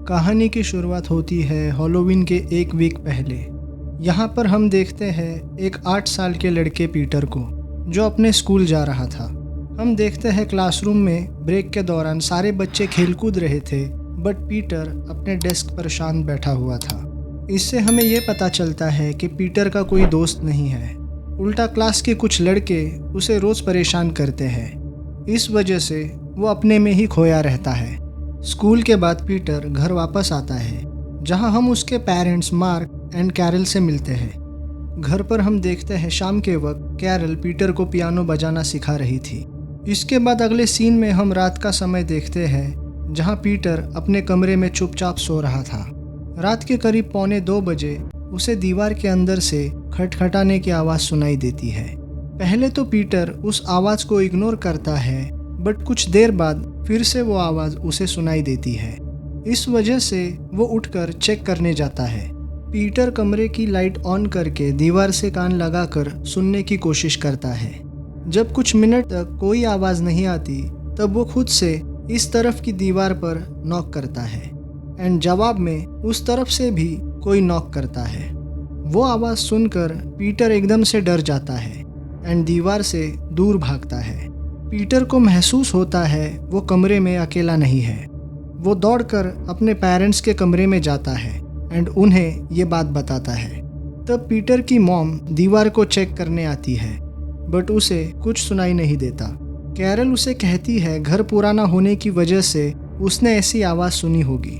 कहानी की शुरुआत होती है हैलोवीन के एक वीक पहले। यहाँ पर हम देखते हैं एक 8 साल के लड़के पीटर को, जो अपने स्कूल जा रहा था। हम देखते हैं क्लासरूम में ब्रेक के दौरान सारे बच्चे खेलकूद रहे थे, बट पीटर अपने डेस्क पर शांत बैठा हुआ था। इससे हमें ये पता चलता है कि पीटर का कोई दोस्त नहीं है। उल्टा क्लास के कुछ लड़के उसे रोज़ परेशान करते हैं। इस वजह से वो अपने में ही खोया रहता है। स्कूल के बाद पीटर घर वापस आता है, जहां हम उसके पेरेंट्स मार्क एंड कैरल से मिलते हैं। घर पर हम देखते हैं शाम के वक्त कैरल पीटर को पियानो बजाना सिखा रही थी। इसके बाद अगले सीन में हम रात का समय देखते हैं, जहां पीटर अपने कमरे में चुपचाप सो रहा था। रात के करीब 1:45 बजे उसे दीवार के अंदर से खटखटाने की आवाज़ सुनाई देती है। पहले तो पीटर उस आवाज़ को इग्नोर करता है, बट कुछ देर बाद फिर से वो आवाज़ उसे सुनाई देती है। इस वजह से वो उठकर चेक करने जाता है। पीटर कमरे की लाइट ऑन करके दीवार से कान लगाकर सुनने की कोशिश करता है। जब कुछ मिनट तक कोई आवाज़ नहीं आती, तब वो खुद से इस तरफ की दीवार पर नॉक करता है एंड जवाब में उस तरफ से भी कोई नॉक करता है। वो आवाज़ सुनकर पीटर एकदम से डर जाता है एंड दीवार से दूर भागता है। पीटर को महसूस होता है वो कमरे में अकेला नहीं है। वो दौड़कर अपने पेरेंट्स के कमरे में जाता है एंड उन्हें ये बात बताता है। तब पीटर की मॉम दीवार को चेक करने आती है, बट उसे कुछ सुनाई नहीं देता। कैरल उसे कहती है घर पुराना होने की वजह से उसने ऐसी आवाज़ सुनी होगी।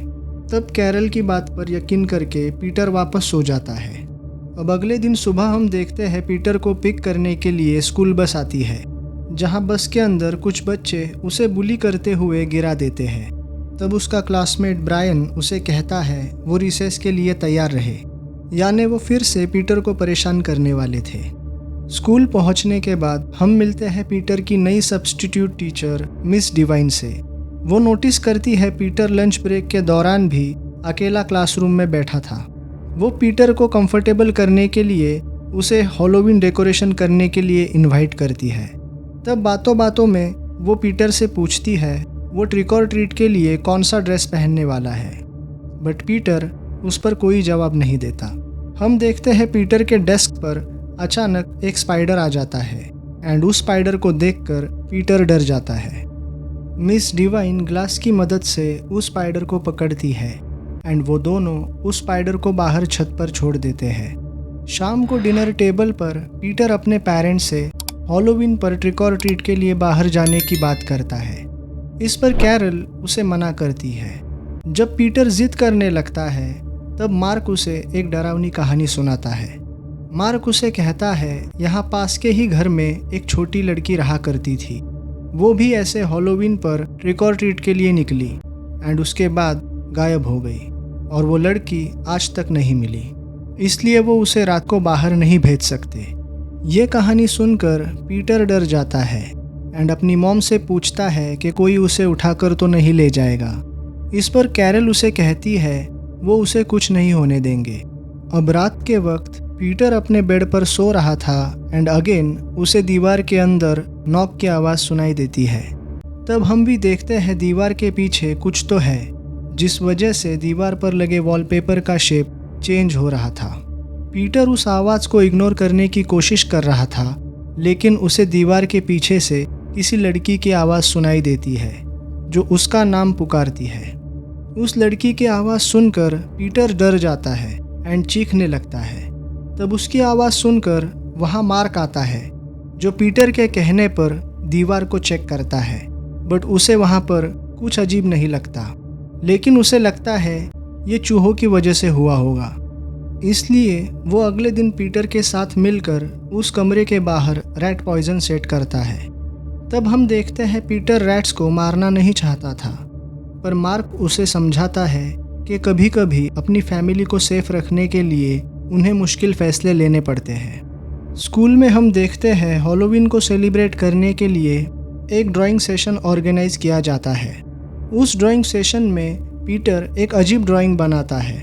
तब कैरल की बात पर यकीन करके पीटर वापस सो जाता है। अब अगले दिन सुबह हम देखते हैं पीटर को पिक करने के लिए स्कूल बस आती है, जहां बस के अंदर कुछ बच्चे उसे बुली करते हुए गिरा देते हैं। तब उसका क्लासमेट ब्रायन उसे कहता है वो रिसेस के लिए तैयार रहे, यानी वो फिर से पीटर को परेशान करने वाले थे। स्कूल पहुंचने के बाद हम मिलते हैं पीटर की नई सब्स्टिट्यूट टीचर मिस डिवाइन से। वो नोटिस करती है पीटर लंच ब्रेक के दौरान भी अकेला क्लासरूम में बैठा था। वो पीटर को कंफर्टेबल करने के लिए उसे हैलोवीन डेकोरेशन करने के लिए इनवाइट करती है। तब बातों बातों में वो पीटर से पूछती है वो ट्रिक और ट्रीट के लिए कौन सा ड्रेस पहनने वाला है, बट पीटर उस पर कोई जवाब नहीं देता। हम देखते हैं पीटर के डेस्क पर अचानक एक स्पाइडर आ जाता है एंड उस स्पाइडर को देखकर पीटर डर जाता है। मिस डिवाइन ग्लास की मदद से उस स्पाइडर को पकड़ती है एंड वो दोनों उस स्पाइडर को बाहर छत पर छोड़ देते हैं। शाम को डिनर टेबल पर पीटर अपने पेरेंट्स से हैलोवीन पर ट्रिक और ट्रीट के लिए बाहर जाने की बात करता है। इस पर कैरल उसे मना करती है। जब पीटर जिद करने लगता है, तब मार्क उसे एक डरावनी कहानी सुनाता है। मार्क उसे कहता है यहाँ पास के ही घर में एक छोटी लड़की रहा करती थी। वो भी ऐसे हैलोवीन पर ट्रिक और ट्रीट के लिए निकली एंड उसके बाद गायब हो गई और वो लड़की आज तक नहीं मिली, इसलिए वो उसे रात को बाहर नहीं भेज सकते। ये कहानी सुनकर पीटर डर जाता है एंड अपनी मॉम से पूछता है कि कोई उसे उठाकर तो नहीं ले जाएगा। इस पर कैरल उसे कहती है वो उसे कुछ नहीं होने देंगे। अब रात के वक्त पीटर अपने बेड पर सो रहा था एंड अगेन उसे दीवार के अंदर नॉक की आवाज़ सुनाई देती है। तब हम भी देखते हैं दीवार के पीछे कुछ तो है, जिस वजह से दीवार पर लगे वॉलपेपर का शेप चेंज हो रहा था। पीटर उस आवाज़ को इग्नोर करने की कोशिश कर रहा था, लेकिन उसे दीवार के पीछे से किसी लड़की की आवाज़ सुनाई देती है जो उसका नाम पुकारती है। उस लड़की की आवाज़ सुनकर पीटर डर जाता है एंड चीखने लगता है। तब उसकी आवाज़ सुनकर वहाँ मार्क आता है, जो पीटर के कहने पर दीवार को चेक करता है, बट उसे वहाँ पर कुछ अजीब नहीं लगता, लेकिन उसे लगता है ये चूहों की वजह से हुआ होगा। इसलिए वो अगले दिन पीटर के साथ मिलकर उस कमरे के बाहर रैट पॉइजन सेट करता है। तब हम देखते हैं पीटर रैट्स को मारना नहीं चाहता था, पर मार्क उसे समझाता है कि कभी कभी अपनी फैमिली को सेफ रखने के लिए उन्हें मुश्किल फैसले लेने पड़ते हैं। स्कूल में हम देखते हैं हैलोवीन को सेलिब्रेट करने के लिए एक ड्राइंग सेशन ऑर्गेनाइज किया जाता है। उस ड्राइंग सेशन में पीटर एक अजीब ड्राइंग बनाता है।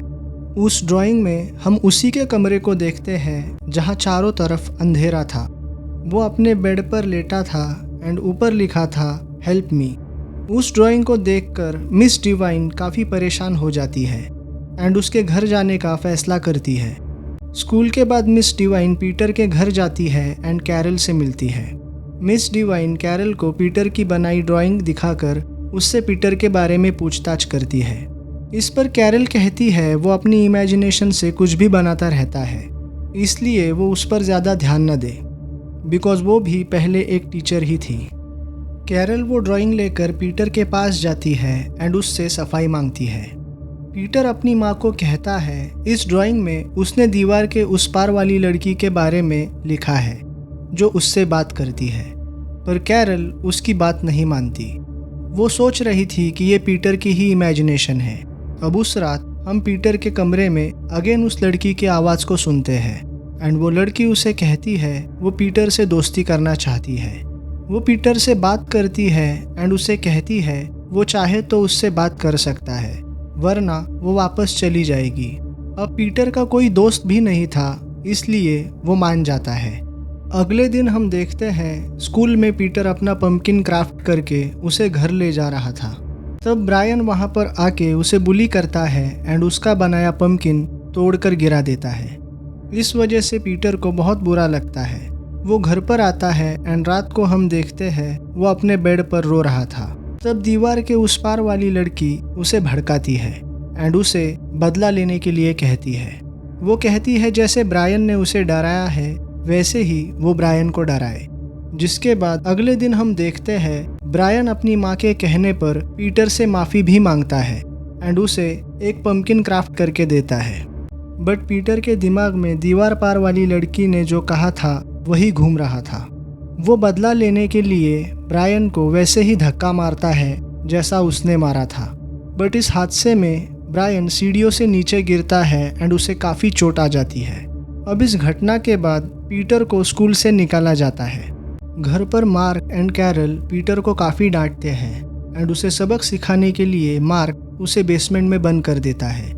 उस ड्राइंग में हम उसी के कमरे को देखते हैं जहां चारों तरफ अंधेरा था। वो अपने बेड पर लेटा था एंड ऊपर लिखा था हेल्प मी। उस ड्राइंग को देखकर मिस डिवाइन काफ़ी परेशान हो जाती है एंड उसके घर जाने का फैसला करती है। स्कूल के बाद मिस डिवाइन पीटर के घर जाती है एंड कैरल से मिलती है। मिस डिवाइन कैरल को पीटर की बनाई ड्राइंग दिखाकर उससे पीटर के बारे में पूछताछ करती है। इस पर कैरल कहती है वो अपनी इमेजिनेशन से कुछ भी बनाता रहता है, इसलिए वो उस पर ज़्यादा ध्यान न दे, बिकॉज वो भी पहले एक टीचर ही थी। कैरल वो ड्राइंग लेकर पीटर के पास जाती है एंड उससे सफाई मांगती है। पीटर अपनी माँ को कहता है इस ड्राइंग में उसने दीवार के उस पार वाली लड़की के बारे में लिखा है जो उससे बात करती है, पर कैरल उसकी बात नहीं मानती। वो सोच रही थी कि ये पीटर की ही इमेजिनेशन है। अब उस रात हम पीटर के कमरे में अगेन उस लड़की की आवाज़ को सुनते हैं एंड वो लड़की उसे कहती है वो पीटर से दोस्ती करना चाहती है। वो पीटर से बात करती है एंड उसे कहती है वो चाहे तो उससे बात कर सकता है, वरना वो वापस चली जाएगी। अब पीटर का कोई दोस्त भी नहीं था, इसलिए वो मान जाता है। अगले दिन हम देखते हैं स्कूल में पीटर अपना पंपकिन क्राफ्ट करके उसे घर ले जा रहा था। तब ब्रायन वहाँ पर आके उसे बुली करता है एंड उसका बनाया पंपकिन तोड़कर गिरा देता है। इस वजह से पीटर को बहुत बुरा लगता है। वो घर पर आता है एंड रात को हम देखते हैं वो अपने बेड पर रो रहा था। तब दीवार के उस पार वाली लड़की उसे भड़काती है एंड उसे बदला लेने के लिए कहती है। वो कहती है जैसे ब्रायन ने उसे डराया है वैसे ही वो ब्रायन को डराए। जिसके बाद अगले दिन हम देखते हैं ब्रायन अपनी माँ के कहने पर पीटर से माफ़ी भी मांगता है एंड उसे एक पंपकिन क्राफ्ट करके देता है। बट पीटर के दिमाग में दीवार पार वाली लड़की ने जो कहा था वही घूम रहा था। वो बदला लेने के लिए ब्रायन को वैसे ही धक्का मारता है जैसा उसने मारा था। बट इस हादसे में ब्रायन सीढ़ियों से नीचे गिरता है एंड उसे काफ़ी चोट आ जाती है। अब इस घटना के बाद पीटर को स्कूल से निकाला जाता है। घर पर मार्क एंड कैरल पीटर को काफ़ी डांटते हैं एंड उसे सबक सिखाने के लिए मार्क उसे बेसमेंट में बंद कर देता है।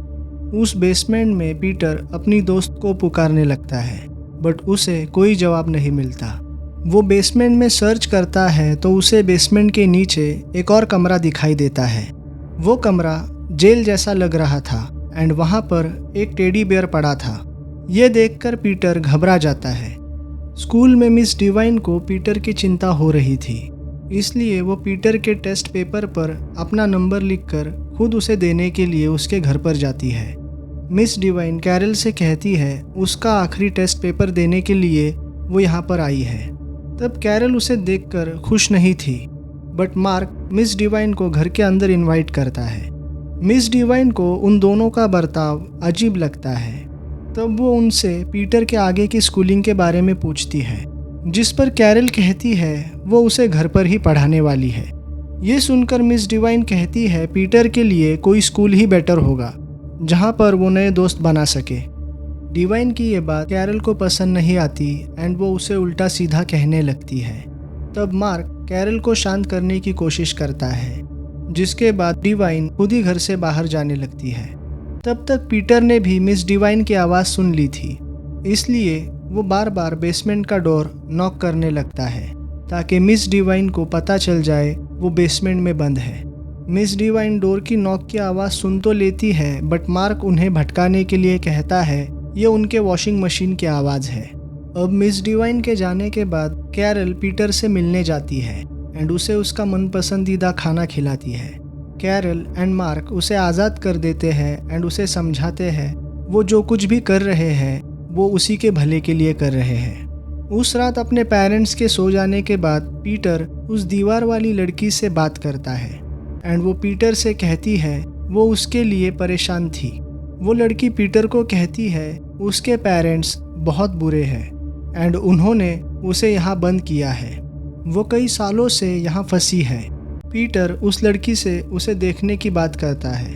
उस बेसमेंट में पीटर अपनी दोस्त को पुकारने लगता है, बट उसे कोई जवाब नहीं मिलता। वो बेसमेंट में सर्च करता है तो उसे बेसमेंट के नीचे एक और कमरा दिखाई देता है। वो कमरा जेल जैसा लग रहा था एंड वहाँ पर एक टेडी बेयर पड़ा था। ये देखकर पीटर घबरा जाता है। स्कूल में मिस डिवाइन को पीटर की चिंता हो रही थी, इसलिए वो पीटर के टेस्ट पेपर पर अपना नंबर लिखकर खुद उसे देने के लिए उसके घर पर जाती है। मिस डिवाइन कैरल से कहती है उसका आखिरी टेस्ट पेपर देने के लिए वो यहाँ पर आई है। तब कैरल उसे देखकर खुश नहीं थी, बट मार्क मिस डिवाइन को घर के अंदर इनवाइट करता है। मिस डिवाइन को उन दोनों का बर्ताव अजीब लगता है। तब वो उनसे पीटर के आगे की स्कूलिंग के बारे में पूछती है, जिस पर कैरल कहती है वो उसे घर पर ही पढ़ाने वाली है। ये सुनकर मिस डिवाइन कहती है पीटर के लिए कोई स्कूल ही बेटर होगा जहाँ पर वो नए दोस्त बना सके। डिवाइन की ये बात कैरल को पसंद नहीं आती एंड वो उसे उल्टा सीधा कहने लगती है। तब मार्क कैरल को शांत करने की कोशिश करता है, जिसके बाद डिवाइन खुद ही घर से बाहर जाने लगती है। तब तक पीटर ने भी मिस डिवाइन की आवाज़ सुन ली थी, इसलिए वो बार बार बेसमेंट का डोर नॉक करने लगता है ताकि मिस डिवाइन को पता चल जाए वो बेसमेंट में बंद है। मिस डिवाइन डोर की नॉक की आवाज़ सुन तो लेती है, बट मार्क उन्हें भटकाने के लिए कहता है ये उनके वॉशिंग मशीन की आवाज़ है। अब मिस डिवाइन के जाने के बाद कैरल पीटर से मिलने जाती है एंड उसे उसका मनपसंदीदा खाना खिलाती है। कैरल एंड मार्क उसे आज़ाद कर देते हैं एंड उसे समझाते हैं वो जो कुछ भी कर रहे हैं वो उसी के भले के लिए कर रहे हैं। उस रात अपने पेरेंट्स के सो जाने के बाद पीटर उस दीवार वाली लड़की से बात करता है एंड वो पीटर से कहती है वो उसके लिए परेशान थी। वो लड़की पीटर को कहती है उसके पेरेंट्स बहुत बुरे हैं एंड उन्होंने उसे यहाँ बंद किया है। वो कई सालों से यहाँ फंसी है। पीटर उस लड़की से उसे देखने की बात करता है।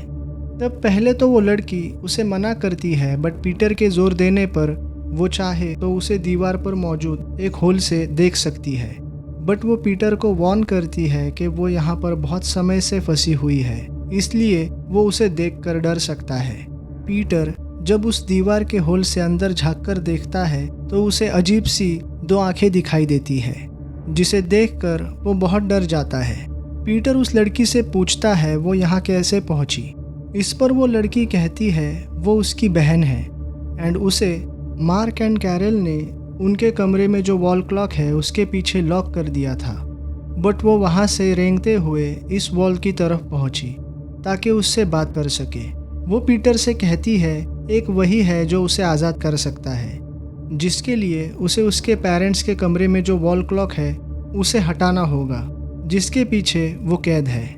तब पहले तो वो लड़की उसे मना करती है, बट पीटर के जोर देने पर वो चाहे तो उसे दीवार पर मौजूद एक होल से देख सकती है। बट वो पीटर को वार्न करती है कि वो यहाँ पर बहुत समय से फंसी हुई है, इसलिए वो उसे देखकर डर सकता है। पीटर जब उस दीवार के होल से अंदर झांककर देखता है तो उसे अजीब सी दो आंखें दिखाई देती है, जिसे देखकर वो बहुत डर जाता है। पीटर उस लड़की से पूछता है वो यहाँ कैसे पहुँची। इस पर वो लड़की कहती है वो उसकी बहन है एंड उसे मार्क एंड कैरल ने उनके कमरे में जो वॉल क्लॉक है उसके पीछे लॉक कर दिया था, बट वो वहाँ से रेंगते हुए इस वॉल की तरफ पहुँची ताकि उससे बात कर सके। वो पीटर से कहती है एक वही है जो उसे आज़ाद कर सकता है, जिसके लिए उसे उसके पेरेंट्स के कमरे में जो वॉल क्लॉक है उसे हटाना होगा, जिसके पीछे वो कैद है।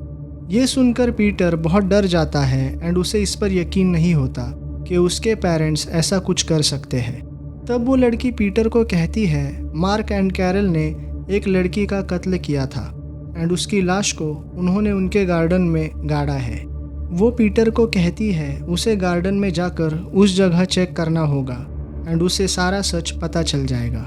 ये सुनकर पीटर बहुत डर जाता है एंड उसे इस पर यकीन नहीं होता कि उसके पेरेंट्स ऐसा कुछ कर सकते हैं। तब वो लड़की पीटर को कहती है मार्क एंड कैरल ने एक लड़की का कत्ल किया था एंड उसकी लाश को उन्होंने उनके गार्डन में गाड़ा है। वो पीटर को कहती है उसे गार्डन में जाकर उस जगह चेक करना होगा एंड उसे सारा सच पता चल जाएगा।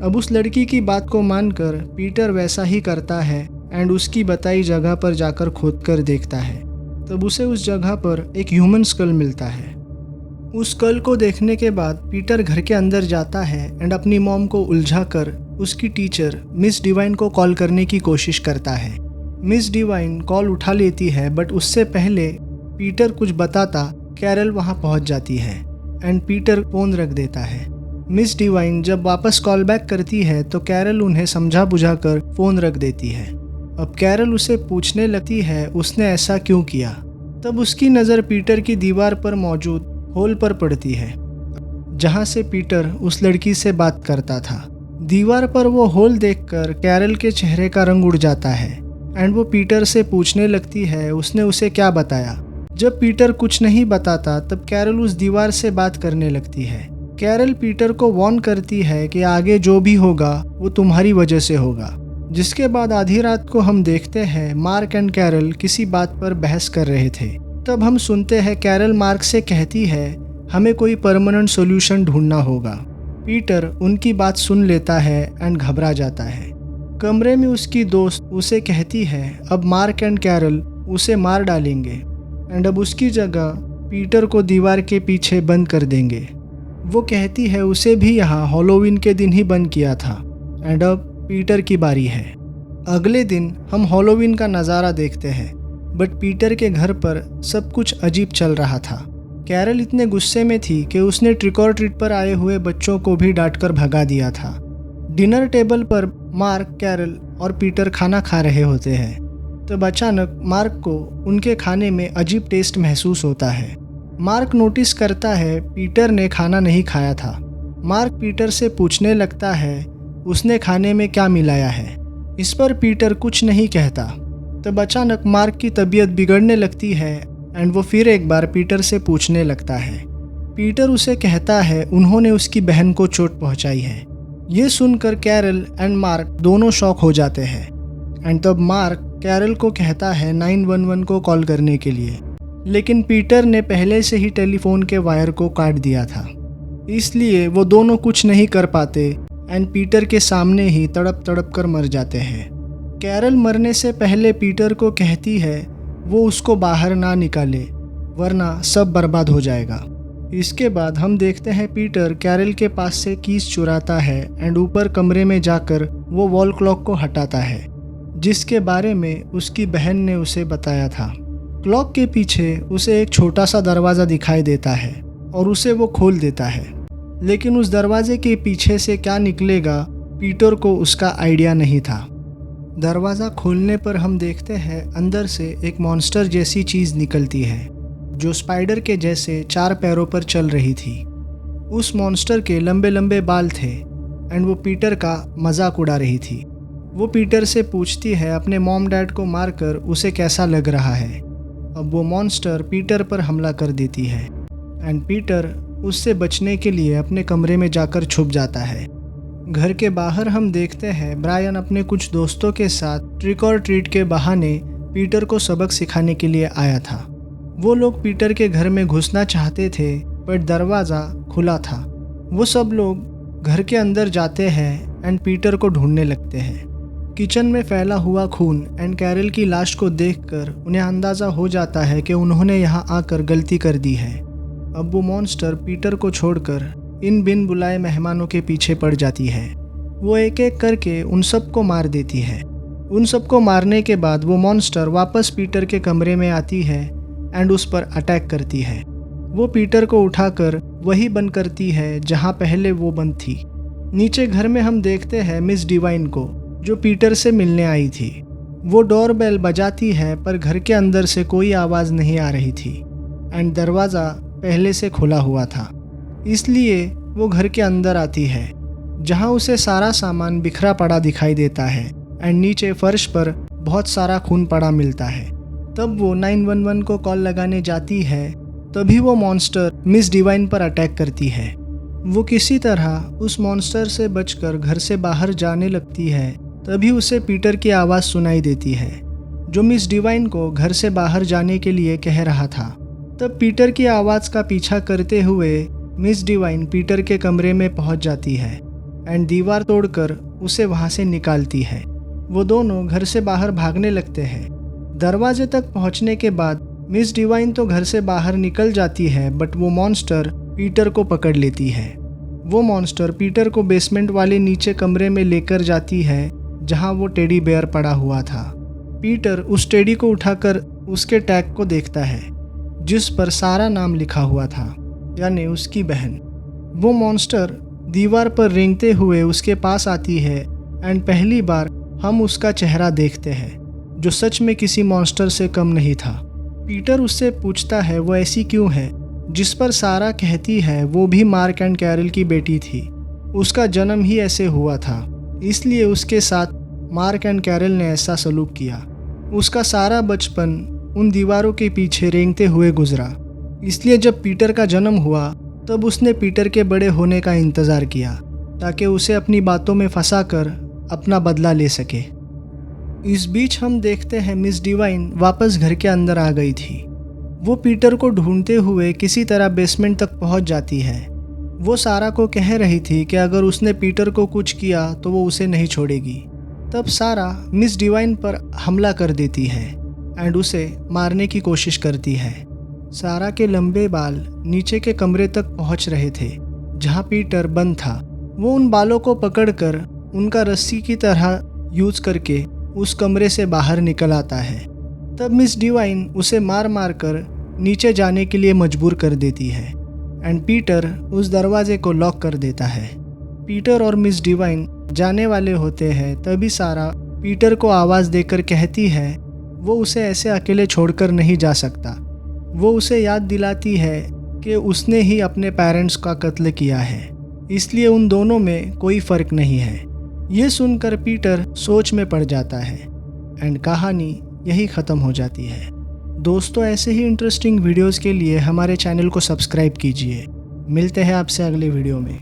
अब उस लड़की की बात को मानकर पीटर वैसा ही करता है एंड उसकी बताई जगह पर जाकर खोद कर देखता है। तब उसे उस जगह पर एक ह्यूमन स्कल मिलता है। उस स्कल को देखने के बाद पीटर घर के अंदर जाता है एंड अपनी मॉम को उलझाकर उसकी टीचर मिस डिवाइन को कॉल करने की कोशिश करता है। मिस डिवाइन कॉल उठा लेती है, बट उससे पहले पीटर कुछ बताता कैरल वहां पहुंच जाती है एंड पीटर फोन रख देता है। मिस डिवाइन जब वापस कॉल बैक करती है तो कैरल उन्हें समझा बुझाकर फोन रख देती है। अब कैरल उसे पूछने लगती है उसने ऐसा क्यों किया। तब उसकी नज़र पीटर की दीवार पर मौजूद होल पर पड़ती है, जहां से पीटर उस लड़की से बात करता था। दीवार पर वो होल देखकर कैरल के चेहरे का रंग उड़ जाता है एंड वो पीटर से पूछने लगती है उसने उसे क्या बताया। जब पीटर कुछ नहीं बताता तब कैरल उस दीवार से बात करने लगती है। कैरल पीटर को वार्न करती है कि आगे जो भी होगा वो तुम्हारी वजह से होगा। जिसके बाद आधी रात को हम देखते हैं मार्क एंड कैरल किसी बात पर बहस कर रहे थे। तब हम सुनते हैं कैरल मार्क से कहती है हमें कोई परमानेंट सॉल्यूशन ढूंढना होगा। पीटर उनकी बात सुन लेता है एंड घबरा जाता है। कमरे में उसकी दोस्त उसे कहती है अब मार्क एंड कैरल उसे मार डालेंगे एंड अब उसकी जगह पीटर को दीवार के पीछे बंद कर देंगे। वो कहती है उसे भी यहाँ हैलोवीन के दिन ही बंद किया था एंड अब पीटर की बारी है। अगले दिन हम हैलोवीन का नज़ारा देखते हैं, बट पीटर के घर पर सब कुछ अजीब चल रहा था। कैरल इतने गुस्से में थी कि उसने ट्रिक और ट्रीट पर आए हुए बच्चों को भी डांटकर भगा दिया था। डिनर टेबल पर मार्क, कैरल और पीटर खाना खा रहे होते हैं। तब अचानक मार्क को उनके खाने में अजीब टेस्ट महसूस होता है। मार्क नोटिस करता है पीटर ने खाना नहीं खाया था। मार्क पीटर से पूछने लगता है उसने खाने में क्या मिलाया है। इस पर पीटर कुछ नहीं कहता। तब अचानक मार्क की तबीयत बिगड़ने लगती है एंड वो फिर एक बार पीटर से पूछने लगता है। पीटर उसे कहता है उन्होंने उसकी बहन को चोट पहुंचाई है। ये सुनकर कैरल एंड मार्क दोनों शॉक हो जाते हैं एंड तब मार्क कैरल को कहता है 911 को कॉल करने के लिए, लेकिन पीटर ने पहले से ही टेलीफोन के वायर को काट दिया था, इसलिए वो दोनों कुछ नहीं कर पाते एंड पीटर के सामने ही तड़प तड़प कर मर जाते हैं। कैरल मरने से पहले पीटर को कहती है वो उसको बाहर ना निकाले वरना सब बर्बाद हो जाएगा। इसके बाद हम देखते हैं पीटर कैरल के पास से कीज चुराता है एंड ऊपर कमरे में जाकर वो वॉल क्लॉक को हटाता है, जिसके बारे में उसकी बहन ने उसे बताया था। क्लॉक के पीछे उसे एक छोटा सा दरवाज़ा दिखाई देता है और उसे वो खोल देता है, लेकिन उस दरवाजे के पीछे से क्या निकलेगा पीटर को उसका आइडिया नहीं था। दरवाज़ा खोलने पर हम देखते हैं अंदर से एक मॉन्स्टर जैसी चीज़ निकलती है जो स्पाइडर के जैसे 4 पैरों पर चल रही थी। उस मॉन्स्टर के लंबे लंबे बाल थे एंड वो पीटर का मजाक उड़ा रही थी। वो पीटर से पूछती है अपने मॉम डैड को मारकर उसे कैसा लग रहा है। अब वो मॉन्स्टर पीटर पर हमला कर देती है एंड पीटर उससे बचने के लिए अपने कमरे में जाकर छुप जाता है। घर के बाहर हम देखते हैं ब्रायन अपने कुछ दोस्तों के साथ ट्रिक और ट्रीट के बहाने पीटर को सबक सिखाने के लिए आया था। वो लोग पीटर के घर में घुसना चाहते थे पर दरवाज़ा खुला था। वो सब लोग घर के अंदर जाते हैं एंड पीटर को ढूंढने लगते हैं। किचन में फैला हुआ खून एंड कैरल की लाश को देखकर उन्हें अंदाज़ा हो जाता है कि उन्होंने यहाँ आकर गलती कर दी है। अब वो मॉन्स्टर पीटर को छोड़कर इन बिन बुलाए मेहमानों के पीछे पड़ जाती है। वो एक एक करके उन सबको मार देती है उन सबको मारने के बाद वो मॉन्स्टर वापस पीटर के कमरे में आती है एंड उस पर अटैक करती है। वो पीटर को उठाकर वही बंद करती है जहाँ पहले वो बंद थी। नीचे घर में हम देखते हैं मिस डिवाइन को, जो पीटर से मिलने आई थी। वो डोरबेल बजाती है पर घर के अंदर से कोई आवाज़ नहीं आ रही थी एंड दरवाज़ा पहले से खुला हुआ था। इसलिए वो घर के अंदर आती है, जहाँ उसे सारा सामान बिखरा पड़ा दिखाई देता है एंड नीचे फर्श पर बहुत सारा खून पड़ा मिलता है। तब वो 911 को कॉल लगाने जाती है, तभी वो मॉन्स्टर मिस डिवाइन पर अटैक करती है। वो किसी तरह उस मॉन्स्टर से बचकर घर से बाहर जाने लगती है, तभी उसे पीटर की आवाज़ सुनाई देती है, जो मिस डिवाइन को घर से बाहर जाने के लिए कह रहा था। तब पीटर की आवाज़ का पीछा करते हुए मिस डिवाइन पीटर के कमरे में पहुंच जाती है एंड दीवार तोड़कर उसे वहां से निकालती है। वो दोनों घर से बाहर भागने लगते हैं। दरवाजे तक पहुंचने के बाद मिस डिवाइन तो घर से बाहर निकल जाती है, बट वो मॉन्स्टर पीटर को पकड़ लेती है। वो मॉन्स्टर पीटर को बेसमेंट वाले नीचे कमरे में लेकर जाती है, जहां वो टेडी बेयर पड़ा हुआ था। पीटर उस टेडी को उठाकर उसके टैग को देखता है, जिस पर सारा नाम लिखा हुआ था, यानी उसकी बहन। वो मॉन्स्टर दीवार पर रेंगते हुए उसके पास आती है एंड पहली बार हम उसका चेहरा देखते हैं, जो सच में किसी मॉन्स्टर से कम नहीं था। पीटर उससे पूछता है वो ऐसी क्यों है, जिस पर सारा कहती है वो भी मार्क एंड कैरल की बेटी थी, उसका जन्म ही ऐसे हुआ था, इसलिए उसके साथ मार्क एंड कैरल ने ऐसा सलूक किया। उसका सारा बचपन उन दीवारों के पीछे रेंगते हुए गुजरा, इसलिए जब पीटर का जन्म हुआ तब उसने पीटर के बड़े होने का इंतज़ार किया, ताकि उसे अपनी बातों में फंसाकर अपना बदला ले सके। इस बीच हम देखते हैं मिस डिवाइन वापस घर के अंदर आ गई थी। वो पीटर को ढूंढते हुए किसी तरह बेसमेंट तक पहुंच जाती है। वो सारा को कह रही थी कि अगर उसने पीटर को कुछ किया तो वो उसे नहीं छोड़ेगी। तब सारा मिस डिवाइन पर हमला कर देती है एंड उसे मारने की कोशिश करती है। सारा के लंबे बाल नीचे के कमरे तक पहुंच रहे थे, जहां पीटर बंद था। वो उन बालों को पकड़कर उनका रस्सी की तरह यूज करके उस कमरे से बाहर निकल आता है। तब मिस डिवाइन उसे मार मार कर नीचे जाने के लिए मजबूर कर देती है एंड पीटर उस दरवाजे को लॉक कर देता है। पीटर और मिस डिवाइन जाने वाले होते हैं, तभी सारा पीटर को आवाज़ देकर कहती है वो उसे ऐसे अकेले छोड़कर नहीं जा सकता। वो उसे याद दिलाती है कि उसने ही अपने पेरेंट्स का कत्ल किया है, इसलिए उन दोनों में कोई फ़र्क नहीं है। ये सुनकर पीटर सोच में पड़ जाता है एंड कहानी यही ख़त्म हो जाती है। दोस्तों, ऐसे ही इंटरेस्टिंग वीडियोस के लिए हमारे चैनल को सब्सक्राइब कीजिए। मिलते हैं आपसे अगले वीडियो में।